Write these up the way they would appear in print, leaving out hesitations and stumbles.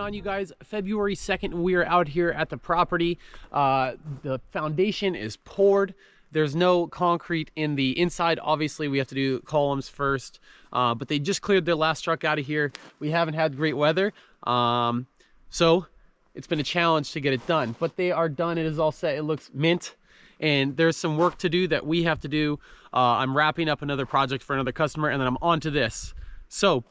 on, you guys? February 2nd, we are out here at the property. The foundation is poured. There's no concrete in the inside. Obviously, we have to do columns first, but they just cleared their last truck out of here. We haven't had great weather, so it's been a challenge to get it done, but they are done. It is all set. It looks mint, and there's some work to do that we have to do. I'm wrapping up another project for another customer, and then I'm on to this. So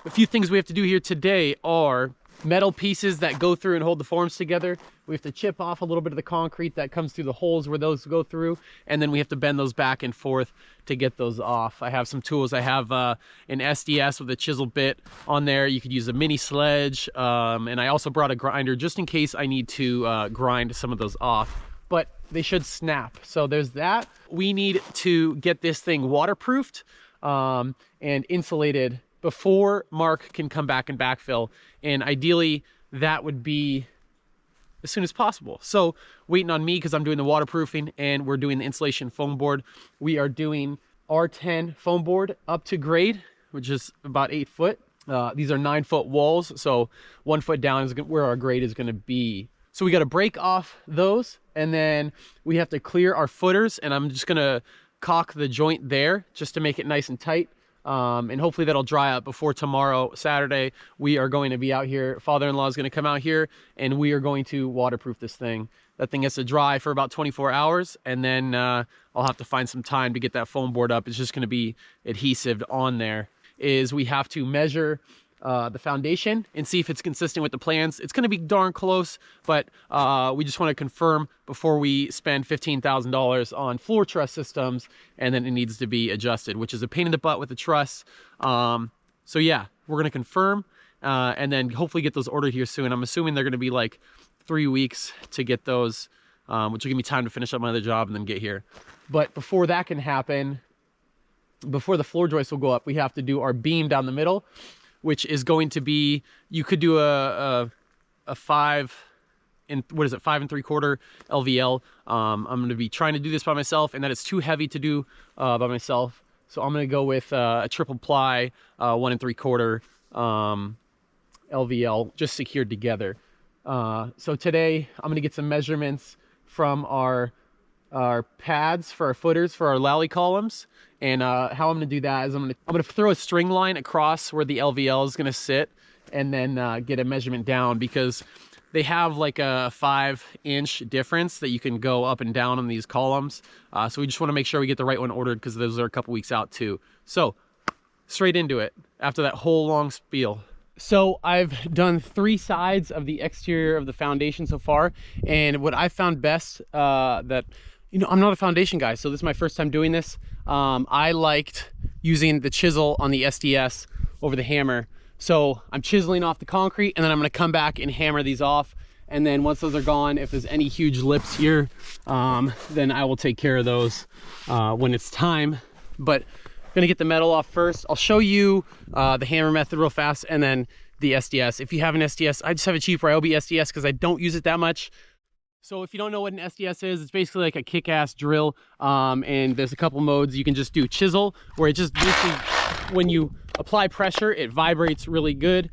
a few things we have to do here today are metal pieces that go through and hold the forms together. We have to chip off a little bit of the concrete that comes through the holes where those go through, and then we have to bend those back and forth to get those off. I have some tools. I have an SDS with a chisel bit on there. You could use a mini sledge, and I also brought a grinder just in case I need to grind some of those off, but they should snap. So there's that. We need to get this thing waterproofed and insulated before Mark can come back and backfill, and ideally that would be as soon as possible. So waiting on me because I'm doing the waterproofing and we're doing the insulation foam board. We are doing R10 foam board up to grade, which is about 8 foot. These are 9-foot walls, so 1 foot down is where our grade is going to be. So we got to break off those, and then we have to clear our footers, and I'm just going to caulk the joint there just to make it nice and tight. And hopefully that'll dry up before tomorrow, Saturday. We are going to be out here. Father-in-law is going to come out here, and we are going to waterproof this thing. That thing has to dry for about 24 hours, and then I'll have to find some time to get that foam board up. It's just going to be adhesive on there. We have to measure the foundation and see if it's consistent with the plans. It's going to be darn close, but we just want to confirm before we spend $15,000 on floor truss systems, and then it needs to be adjusted, which is a pain in the butt with the truss. So yeah, we're going to confirm and then hopefully get those ordered here soon. I'm assuming they're going to be like 3 weeks to get those, which will give me time to finish up my other job and then get here. But before that can happen, before the floor joist will go up, we have to do our beam down the middle, which is going to be, you could do a 5 3/4 LVL. I'm going to be trying to do this by myself, and that is too heavy to do by myself. So I'm going to go with a triple ply 1 3/4 LVL, just secured together. So today I'm going to get some measurements from our pads for our footers for our lally columns. And how I'm going to do that is I'm going to throw a string line across where the LVL is going to sit, and then get a measurement down, because they have like a 5-inch difference that you can go up and down on these columns. So we just want to make sure we get the right one ordered, because those are a couple weeks out too. So straight into it after that whole long spiel. So I've done 3 sides of the exterior of the foundation so far, and what I found best, that, you know, I'm not a foundation guy, so this is my first time doing this. I liked using the chisel on the SDS over the hammer. So I'm chiseling off the concrete, and then I'm going to come back and hammer these off. And then once those are gone, if there's any huge lips here, then I will take care of those when it's time. But I'm going to get the metal off first. I'll show you the hammer method real fast, and then the SDS. If you have an SDS, I just have a cheap Ryobi SDS because I don't use it that much. So if you don't know what an SDS is, it's basically like a kick-ass drill, and there's a couple modes. You can just do chisel, where it just basically, when you apply pressure, it vibrates really good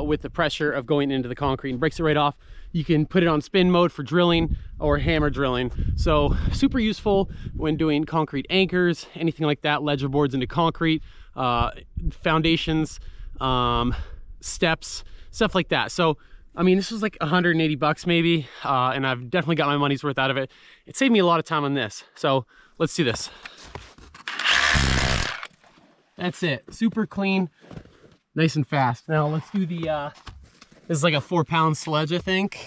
with the pressure of going into the concrete and breaks it right off. You can put it on spin mode for drilling or hammer drilling. So super useful when doing concrete anchors, anything like that, ledger boards into concrete, foundations, steps, stuff like that. So I mean, this was like 180 bucks maybe, and I've definitely got my money's worth out of it. It saved me a lot of time on this. So let's do this. That's it. Super clean, nice and fast. Now let's do the, this is like a 4-pound sledge, I think.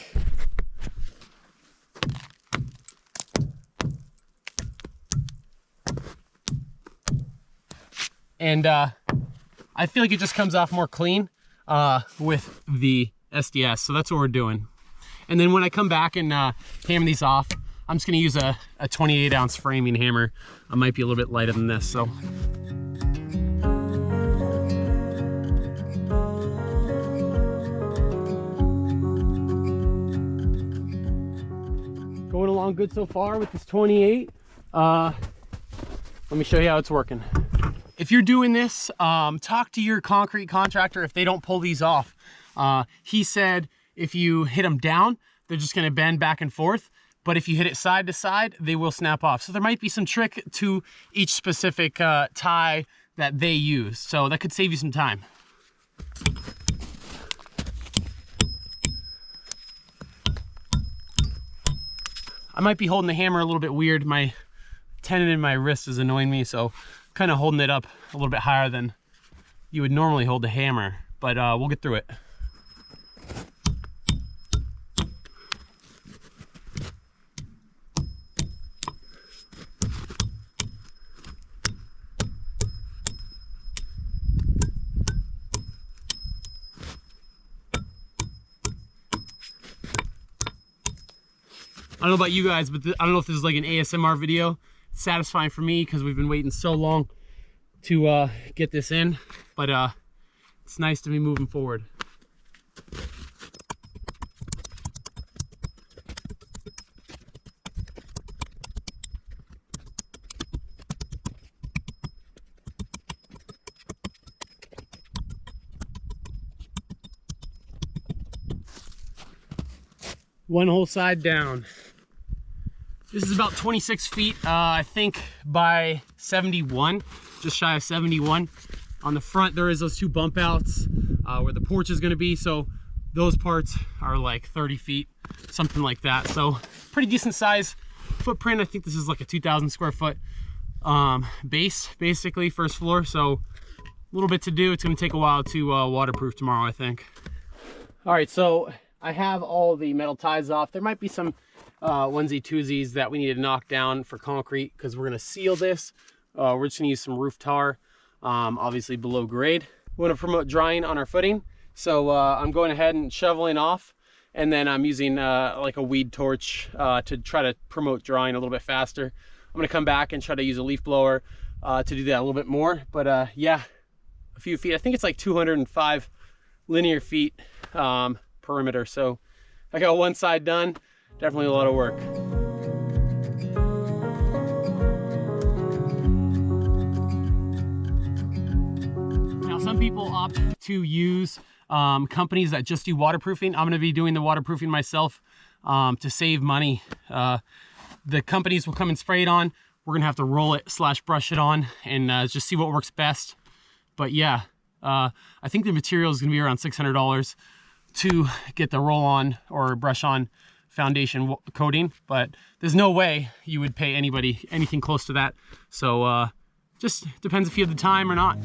And I feel like it just comes off more clean with the SDS, so that's what we're doing. And then when I come back and hammer these off, I'm just going to use a 28-ounce framing hammer. I might be a little bit lighter than this, so. Going along good so far with this 28. Let me show you how it's working. If you're doing this, talk to your concrete contractor if they don't pull these off. He said if you hit them down, they're just gonna bend back and forth. But if you hit it side to side, they will snap off. So there might be some trick to each specific tie that they use. So that could save you some time. I might be holding the hammer a little bit weird. My tendon in my wrist is annoying me, so kind of holding it up a little bit higher than you would normally hold the hammer, but we'll get through it. I don't know about you guys, but I don't know if this is like an ASMR video. It's satisfying for me because we've been waiting so long to get this in, but it's nice to be moving forward. One whole side down. This is about 26 feet, I think by 71, just shy of 71. On the front, there is those two bump outs where the porch is gonna be. So those parts are like 30 feet, something like that. So pretty decent size footprint. I think this is like a 2,000 square foot base, basically, first floor. So a little bit to do. It's gonna take a while to waterproof tomorrow, I think. All right, so I have all the metal ties off. There might be some onesie twosies that we need to knock down for concrete because we're gonna seal this. We're just gonna use some roof tar, obviously below grade. We want to promote drying on our footing, so I'm going ahead and shoveling off, and then I'm using like a weed torch to try to promote drying a little bit faster. I'm gonna come back and try to use a leaf blower to do that a little bit more, but yeah, a few feet. I think it's like 205 linear feet perimeter. So I got one side done. Definitely a lot of work. Now, some people opt to use companies that just do waterproofing. I'm going to be doing the waterproofing myself to save money. The companies will come and spray it on. We're going to have to roll it / brush it on and just see what works best. But yeah, I think the material is going to be around $600 to get the roll on or brush on foundation coating, but there's no way you would pay anybody anything close to that. So just depends if you have the time or not.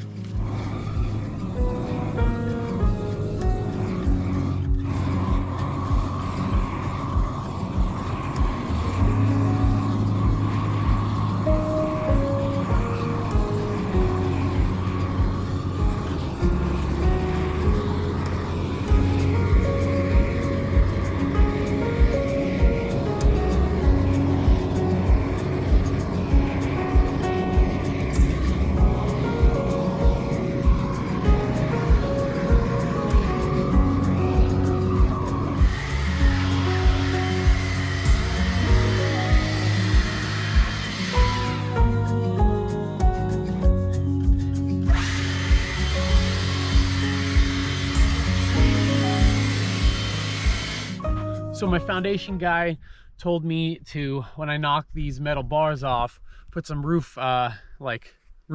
So my foundation guy told me to, when I knock these metal bars off, put some roof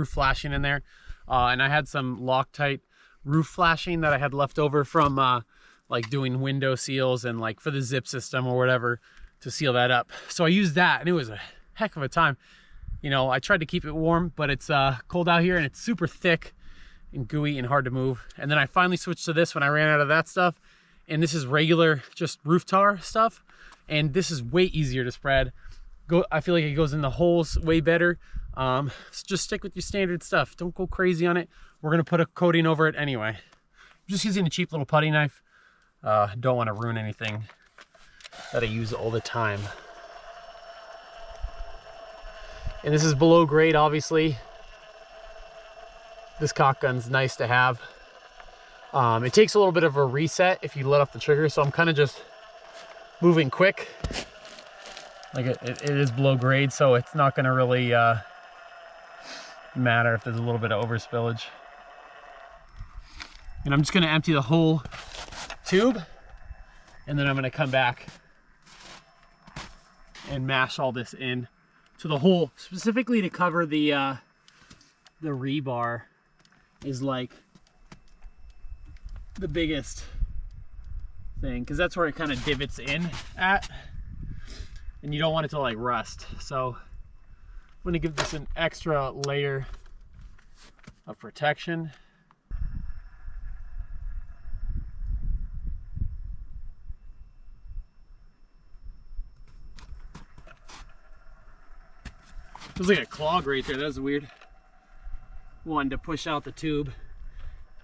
flashing in there. And I had some Loctite roof flashing that I had left over from like doing window seals and like for the zip system or whatever to seal that up. So I used that and it was a heck of a time. You know, I tried to keep it warm, but it's cold out here and it's super thick and gooey and hard to move. And then I finally switched to this when I ran out of that stuff. And this is regular, just roof tar stuff. And this is way easier to spread. I feel like it goes in the holes way better. So just stick with your standard stuff. Don't go crazy on it. We're gonna put a coating over it anyway. I'm just using a cheap little putty knife. Don't wanna ruin anything that I use all the time. And this is below grade, obviously. This caulk gun's nice to have. It takes a little bit of a reset if you let off the trigger, so I'm kind of just moving quick. Like it is below grade, so it's not going to really matter if there's a little bit of overspillage. And I'm just going to empty the whole tube, and then I'm gonna come back and mash all this in to the hole, specifically to cover the rebar is like the biggest thing, because that's where it kind of divots in at, and you don't want it to like rust. So I'm gonna give this an extra layer of protection. There's like a clog right there. That was weird. Wanted to push out the tube.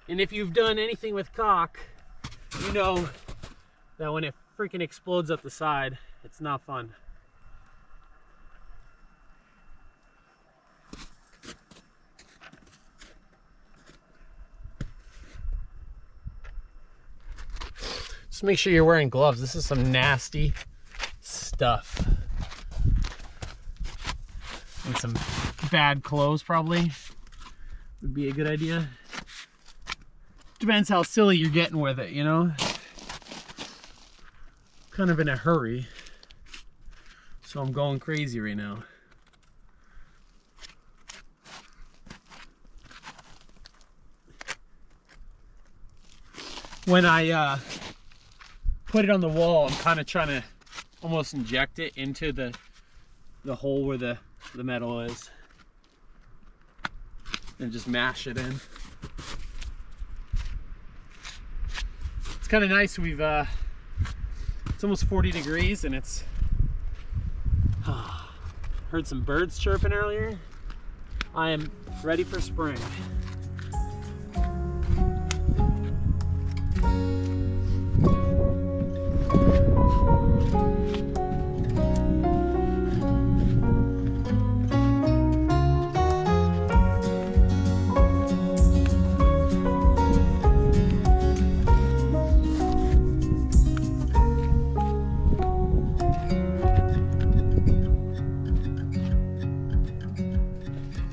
And if you've done anything with caulk, you know that when it freaking explodes up the side, it's not fun. Just make sure you're wearing gloves. This is some nasty stuff. And some bad clothes probably would be a good idea. Depends how silly you're getting with it, you know? Kind of in a hurry, so I'm going crazy right now. When I put it on the wall, I'm kind of trying to almost inject it into the hole where the metal is, and just mash it in. It's kind of nice. We've it's almost 40 degrees and it's heard some birds chirping earlier. I am ready for spring.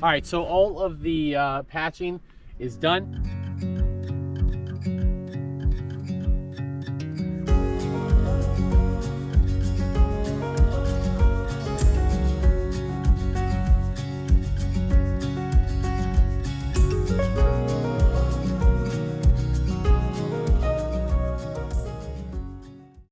All right, so all of the patching is done.